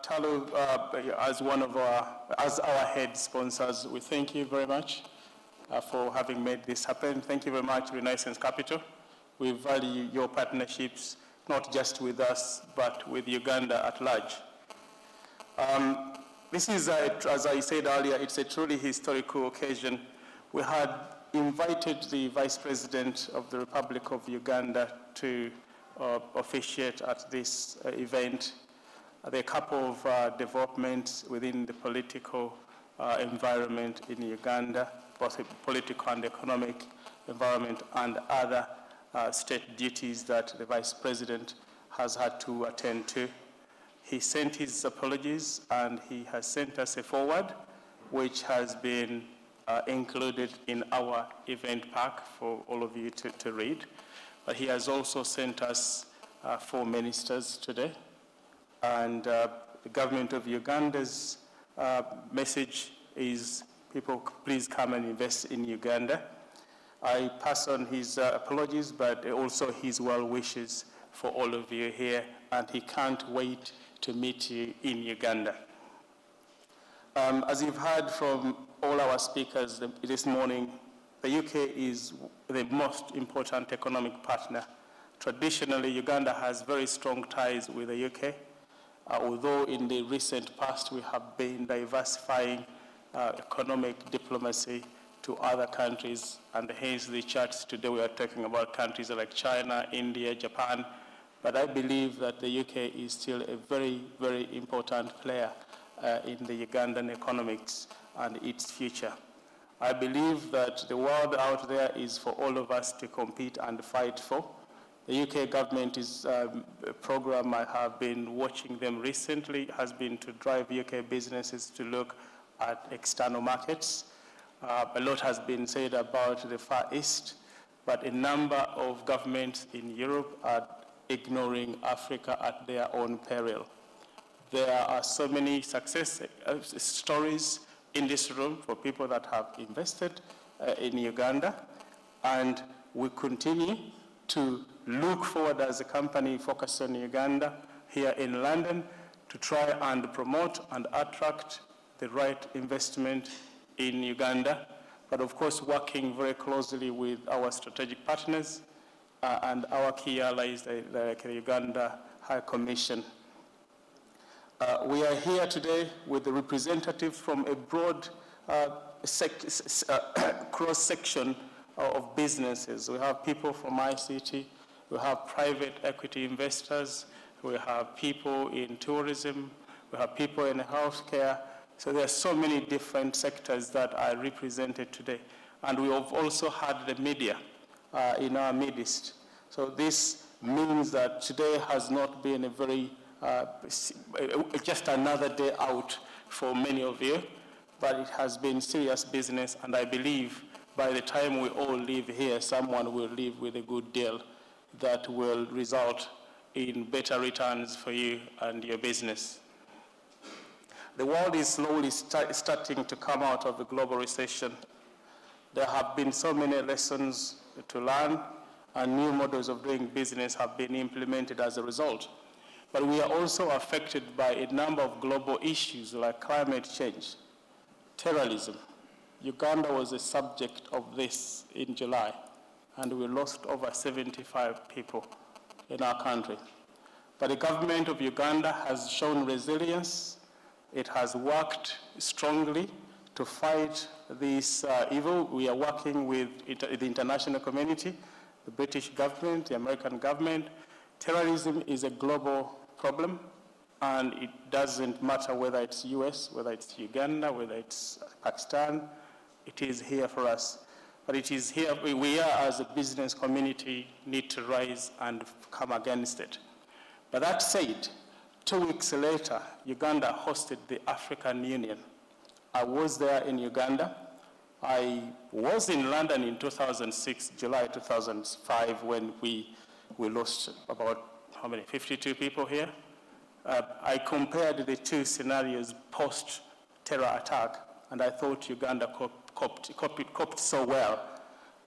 Talu, as our head sponsors, we thank you very much for having made this happen. Thank you very much, Renaissance Capital. We value your partnerships, not just with us, but with Uganda at large. This is, as I said earlier, it's a truly historical occasion. We had invited the Vice President of the Republic of Uganda to officiate at this event. There are a couple of developments within the political environment in Uganda, both political and economic environment, and other state duties that the Vice President has had to attend to. He sent his apologies, and he has sent us a forward, which has been included in our event pack for all of you to read. But he has also sent us 4 ministers today. And the government of Uganda's message is, people, please come and invest in Uganda. I pass on his apologies, but also his well wishes for all of you here, and he can't wait to meet you in Uganda. As you've heard from all our speakers this morning, the UK is the most important economic partner. Traditionally, Uganda has very strong ties with the UK, although in the recent past we have been diversifying economic diplomacy to other countries, and hence the charts today we are talking about countries like China, India, Japan, but I believe that the UK is still a very, very important player in the Ugandan economics and its future. I believe that the world out there is for all of us to compete and fight for. The UK government is a program I have been watching them recently, has been to drive UK businesses to look at external markets. A lot has been said about the Far East, but a number of governments in Europe are ignoring Africa at their own peril. There are so many success stories in this room for people that have invested in Uganda, and we continue to look forward as a company focused on Uganda here in London to try and promote and attract the right investment in Uganda, but of course working very closely with our strategic partners and our key allies like the Uganda High Commission. We are here today with the representatives from a broad cross-section of businesses. We have people from ICT, we have private equity investors, we have people in tourism, we have people in healthcare. So there are so many different sectors that are represented today. And we have also had the media in our midst. So this means that today has not been a very, just another day out for many of you, but it has been serious business, and I believe by the time we all leave here, someone will leave with a good deal that will result in better returns for you and your business. The world is slowly starting to come out of the global recession. There have been so many lessons to learn, and new models of doing business have been implemented as a result. But we are also affected by a number of global issues like climate change, terrorism. Uganda was a subject of this in July, and we lost over 75 people in our country. But the government of Uganda has shown resilience. It has worked strongly to fight this evil. We are working with the international community, the British government, the American government. Terrorism is a global problem, and it doesn't matter whether it's US, whether it's Uganda, whether it's Pakistan. It is here for us. But it is here, we are as a business community need to rise and come against it. But that said, 2 weeks later, Uganda hosted the African Union. I was there in Uganda. I was in London in 2006, July 2005, when we lost about, 52 people here. I compared the two scenarios post-terror attack, and I thought Uganda coped so well.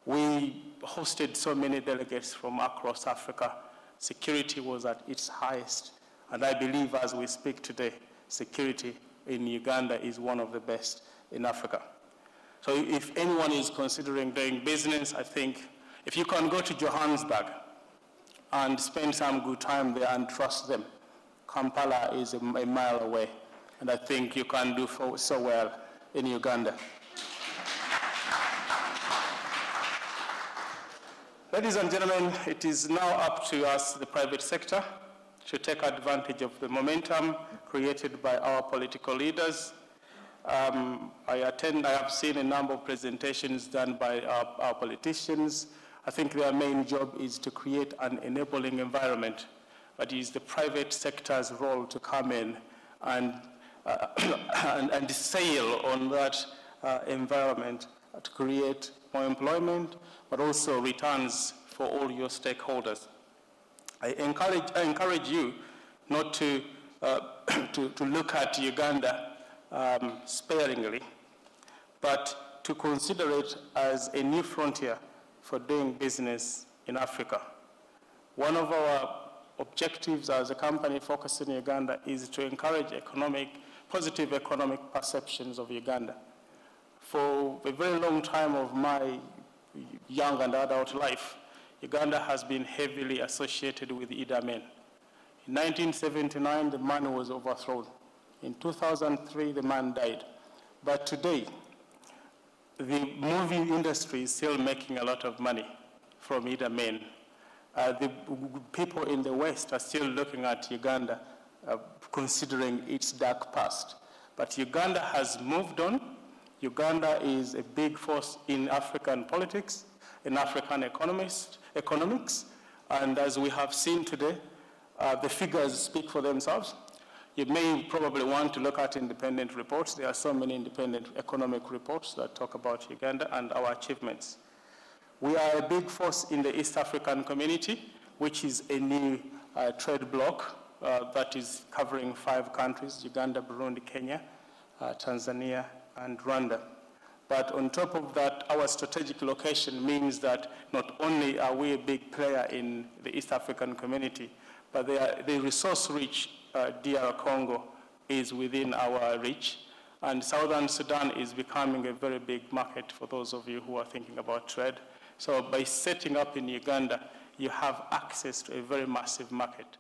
We hosted so many delegates from across Africa. Security was at its highest. And I believe as we speak today, security in Uganda is one of the best in Africa. So if anyone is considering doing business, I think if you can go to Johannesburg and spend some good time there and trust them, Kampala is a mile away. And I think you can do so well in Uganda. Ladies and gentlemen, it is now up to us, the private sector, to take advantage of the momentum created by our political leaders. I have seen a number of presentations done by our politicians. I think their main job is to create an enabling environment, but it is the private sector's role to come in and sail on that environment to create more employment, but also returns for all your stakeholders. I encourage you not to look at Uganda sparingly, but to consider it as a new frontier for doing business in Africa. One of our objectives as a company focused in Uganda is to encourage positive economic perceptions of Uganda. For a very long time of my young and adult life, Uganda has been heavily associated with Idi Amin. In 1979, the man was overthrown. In 2003, the man died. But today, the movie industry is still making a lot of money from Idi Amin. The people in the West are still looking at Uganda, considering its dark past. But Uganda has moved on. Uganda is a big force in African politics, in African economics, and as we have seen today, the figures speak for themselves. You may probably want to look at independent reports. There are so many independent economic reports that talk about Uganda and our achievements. We are a big force in the East African community, which is a new trade bloc that is covering 5 countries, Uganda, Burundi, Kenya, Tanzania, and Rwanda. But on top of that, our strategic location means that not only are we a big player in the East African community, but the resource-rich DR Congo is within our reach, and Southern Sudan is becoming a very big market for those of you who are thinking about trade. So by setting up in Uganda, you have access to a very massive market.